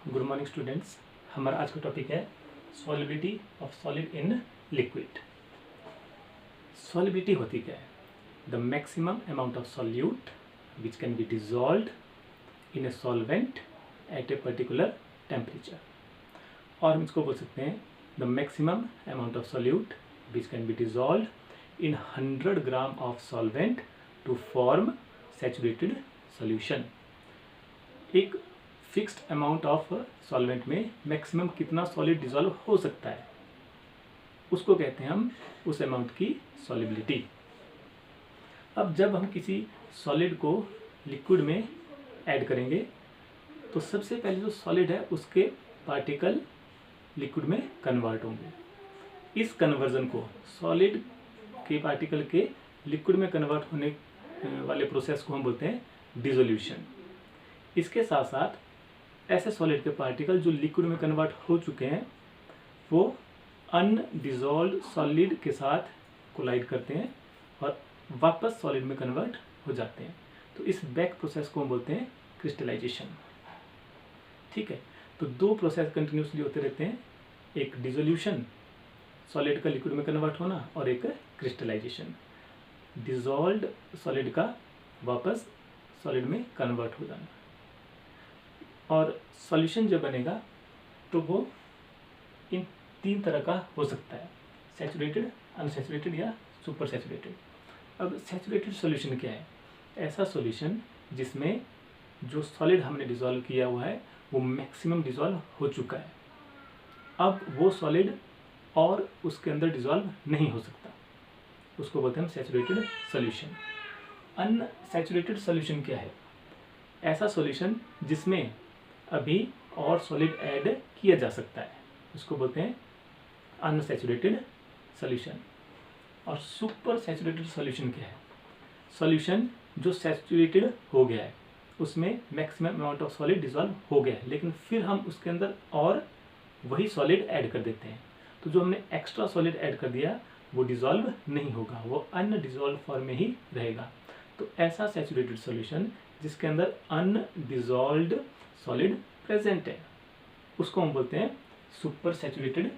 Good morning students. हमारा आज का टॉपिक है solubility of solid in liquid. Solubility होती क्या है? The maximum amount of solute which can be dissolved in a solvent at a particular temperature, और हम इसको बोल सकते हैं the maximum amount of solute which can be dissolved in 100 gram of solvent to form saturated solution. एक fixed amount of solvent में maximum कितना solid dissolve हो सकता है, उसको कहते हैं हम उस अमाउंट की सॉलिबिलिटी। अब जब हम किसी सॉलिड को लिक्विड में ऐड करेंगे तो सबसे पहले जो सॉलिड है उसके पार्टिकल लिक्विड में कन्वर्ट होंगे। इस कन्वर्जन को, सॉलिड के पार्टिकल के लिक्विड में कन्वर्ट होने वाले प्रोसेस को हम बोलते हैं डिसोल्यूशन। इसके साथ साथ ऐसे सॉलिड के पार्टिकल जो लिक्विड में कन्वर्ट हो चुके हैं वो अनडिजॉल्व्ड सॉलिड के साथ कोलाइड करते हैं और वापस सॉलिड में कन्वर्ट हो जाते हैं। तो इस बैक प्रोसेस को हम बोलते हैं क्रिस्टलाइजेशन। ठीक है, तो दो प्रोसेस कंटिन्यूसली होते रहते हैं, एक डिसोल्यूशन, सॉलिड का लिक्विड में कन्वर्ट होना, और एक क्रिस्टलाइजेशन, डिजॉल्व्ड सॉलिड का वापस सॉलिड में कन्वर्ट हो जाना। और सॉल्यूशन जब बनेगा तो वो इन तीन तरह का हो सकता है, सैचुरेटेड, अनसैचुरेटेड या सुपर सैचुरेटेड। अब सैचुरेटेड सॉल्यूशन क्या है? ऐसा सॉल्यूशन जिसमें जो सॉलिड हमने डिसॉल्व किया हुआ है वो मैक्सिमम डिसॉल्व हो चुका है, अब वो सॉलिड और उसके अंदर डिसॉल्व नहीं हो सकता, उसको बोलते हैं हम सैचुरेटेड सॉल्यूशन। अनसैचुरेटेड सॉल्यूशन क्या है? ऐसा सॉल्यूशन जिसमें अभी और सॉलिड ऐड किया जा सकता है, उसको बोलते हैं अनसैचुरेटेड सॉल्यूशन। और सुपर सैचुरेटेड सॉल्यूशन क्या है? सॉल्यूशन जो सैचुरेटेड हो गया है, उसमें maximum amount of solid dissolve हो गया है, लेकिन फिर हम उसके अंदर और वही सॉलिड ऐड कर देते हैं, तो जो हमने एक्स्ट्रा सॉलिड ऐड कर दिया वो डिसॉल्व नहीं होगा, वो अनडिसॉल्व फॉर्म में ही रहेगा। तो ऐसा सैचुरेटेड सॉल्यूशन जिसके अंदर अनडिसॉल्व्ड सॉलिड प्रेजेंट है, उसको हम बोलते हैं सुपर सैचुरेटेड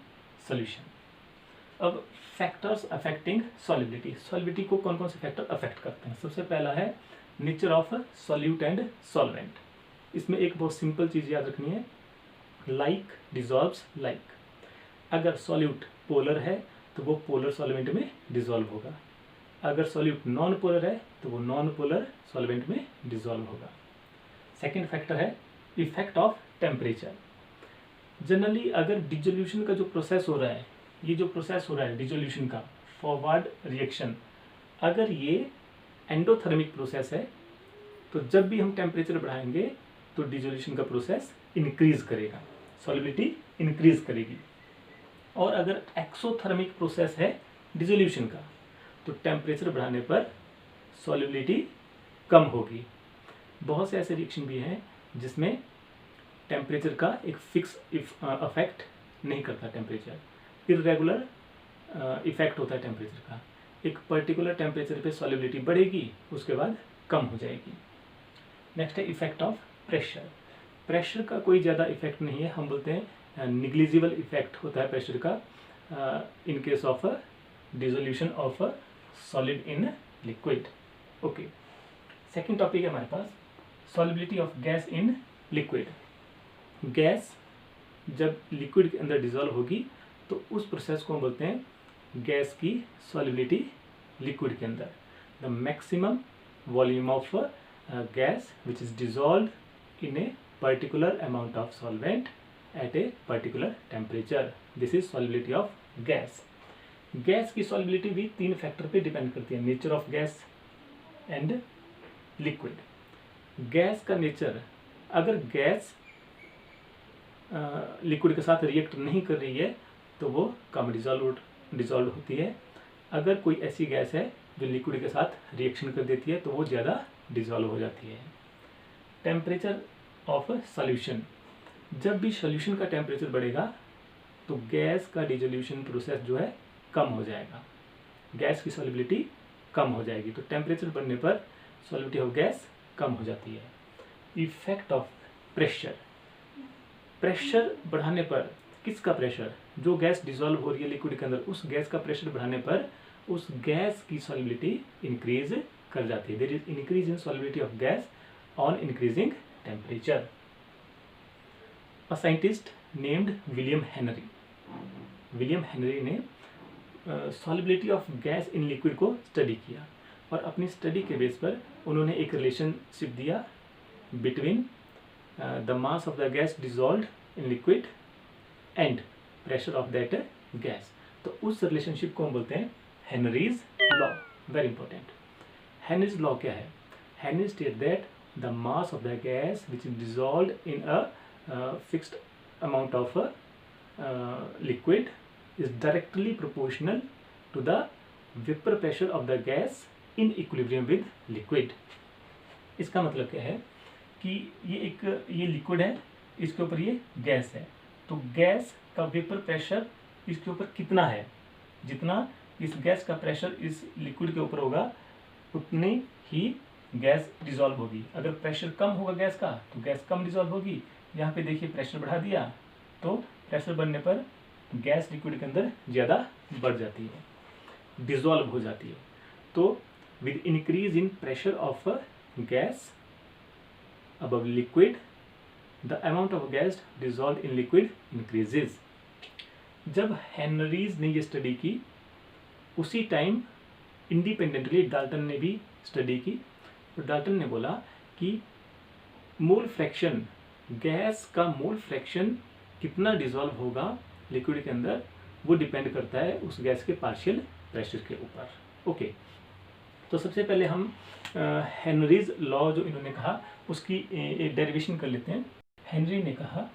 सॉल्यूशन। अब फैक्टर्स अफेक्टिंग सॉलिबिलिटी। सॉलिबिलिटी को कौन कौन से फैक्टर अफेक्ट करते हैं? सबसे पहला है nature of solute and solvent. इसमें एक बहुत सिंपल चीज़ याद रखनी है, लाइक डिसॉल्व्स लाइक। अगर सॉल्यूट पोलर है तो वो पोलर सॉल्वेंट में डिसॉल्व होगा, अगर सॉल्यूट नॉन पोलर है तो वो नॉन पोलर सॉल्वेंट में डिसॉल्व होगा। सेकेंड फैक्टर है इफेक्ट ऑफ टेम्परेचर। जनरली अगर डिसोल्यूशन का जो प्रोसेस हो रहा है, ये जो प्रोसेस हो रहा है डिसोल्यूशन का, फॉरवर्ड रिएक्शन, अगर ये एंडोथर्मिक प्रोसेस है तो जब भी हम टेम्परेचर बढ़ाएंगे तो डिसोल्यूशन का प्रोसेस इंक्रीज करेगा, सॉलिबिलिटी इंक्रीज करेगी। और अगर एक्सोथर्मिक प्रोसेस है डिसोल्यूशन का तो टेम्परेचर बढ़ाने पर सॉलिबिलिटी कम होगी। बहुत से ऐसे रिएक्शन भी हैं जिसमें टेम्परेचर का एक फिक्स अफेक्ट नहीं करता, टेम्परेचर इरेगुलर इफेक्ट होता है टेम्परेचर का। एक पर्टिकुलर टेम्परेचर पे सॉलिबिलिटी बढ़ेगी, उसके बाद कम हो जाएगी। नेक्स्ट है इफेक्ट ऑफ प्रेशर। प्रेशर का कोई ज़्यादा इफेक्ट नहीं है, हम बोलते हैं निग्लिजिबल इफेक्ट होता है प्रेशर का in case of dissolution of solid in liquid. Okay, second topic है हमारे पास solubility of gas in liquid. Gas जब लिक्विड के अंदर डिसॉल्व होगी तो उस प्रोसेस को हम बोलते हैं गैस की सॉलिबिलिटी लिक्विड के अंदर। The maximum volume of gas which is dissolved in a particular amount of solvent at a particular temperature, this is solubility of gas. Gas की सॉलिबिलिटी भी तीन फैक्टर पे डिपेंड करती है, nature of gas and liquid. Gas का nature, अगर gas liquid के साथ रिएक्ट नहीं कर रही है तो वो कम डिसॉल्व होती है। अगर कोई ऐसी गैस है जो लिक्विड के साथ रिएक्शन कर देती है तो वो ज़्यादा डिसॉल्व हो जाती है। टेम्परेचर ऑफ सॉल्यूशन, जब भी सॉल्यूशन का टेम्परेचर बढ़ेगा तो गैस का डिसोल्यूशन प्रोसेस जो है कम हो जाएगा, गैस की सॉलिबिलिटी कम हो जाएगी। तो टेम्परेचर बढ़ने पर सॉलिबिलिटी ऑफ गैस कम हो जाती है। इफेक्ट ऑफ प्रेशर, प्रेशर बढ़ाने पर, किसका प्रेशर, जो गैस डिसॉल्व हो रही है लिक्विड के अंदर उस गैस का प्रेशर बढ़ाने पर उस गैस की सॉल्युबिलिटी इंक्रीज कर जाती है। There is increase in solubility of gas on increasing temperature. A scientist named William Henry ने solubility of gas in liquid को स्टडी किया और अपनी स्टडी के बेस पर उन्होंने एक रिलेशनशिप दिया between the mass of the gas dissolved in liquid and pressure of that gas. तो उस रिलेशनशिप को हम बोलते हैं Henry's law. Very important. Henry's law क्या है? Henry state that the mass of the gas which is dissolved in a fixed amount of liquid is directly proportional to the vapor pressure of the gas in equilibrium with liquid। इसका मतलब क्या है कि ये liquid है, इसके ऊपर ये गैस है, तो गैस का वेपर प्रेशर इसके ऊपर कितना है, जितना इस गैस का प्रेशर इस लिक्विड के ऊपर होगा उतनी ही गैस डिसॉल्व होगी। अगर प्रेशर कम होगा गैस का तो गैस कम डिसॉल्व होगी। यहाँ पे देखिए प्रेशर बढ़ा दिया तो प्रेशर बढ़ने पर गैस लिक्विड के अंदर ज़्यादा बढ़ जाती है, डिसॉल्व हो जाती है। तो with increase in pressure of gas above liquid the amount of gas dissolve in liquid increases. जब हेनरीज ने ये स्टडी की उसी टाइम इंडिपेंडेंटली डाल्टन ने भी स्टडी की। तो डाल्टन ने बोला कि मोल फ्रैक्शन, गैस का मोल फ्रैक्शन कितना डिसॉल्व होगा लिक्विड के अंदर वो डिपेंड करता है उस गैस के पार्शियल प्रेशर के ऊपर। ओके, तो सबसे पहले हम हेनरीज लॉ जो इन्होंने कहा उसकी एक डेरिवेशन कर लेते हैं। हेनरी ने कहा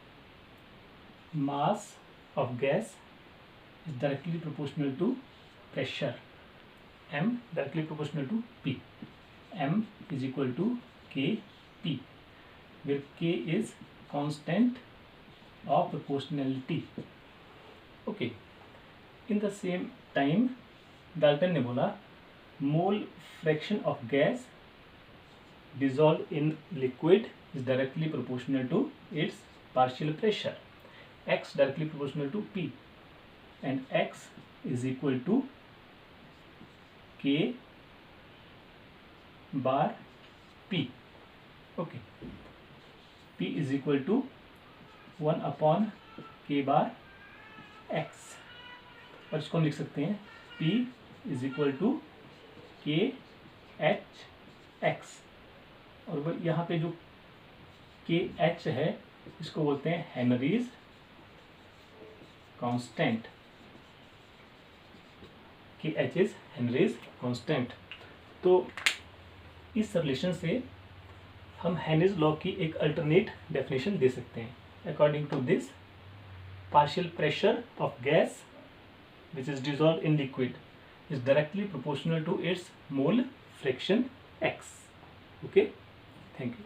mass of gas is directly proportional to pressure m directly proportional to P, m is equal to Kp, where K is constant of proportionality। okay, in the same time Dalton ने बोला mole fraction of gas dissolved in liquid is directly proportional to its partial pressure, x directly proportional to P, and x is equal to K bar P। okay, P is equal to 1 upon K bar x, और इसको हम लिख सकते हैं P is equal to K H x, और वो यहाँ पे जो K H है इसको बोलते हैं हेनरीज कांस्टेंट। कि H इज हेनरीज कांस्टेंट। तो इस रिलेशन से हम हेनरीज लॉ की एक अल्टरनेट डेफिनेशन दे सकते हैं। According to this partial pressure of gas which is dissolved in liquid is directly proportional to its mole fraction x। Okay, thank you.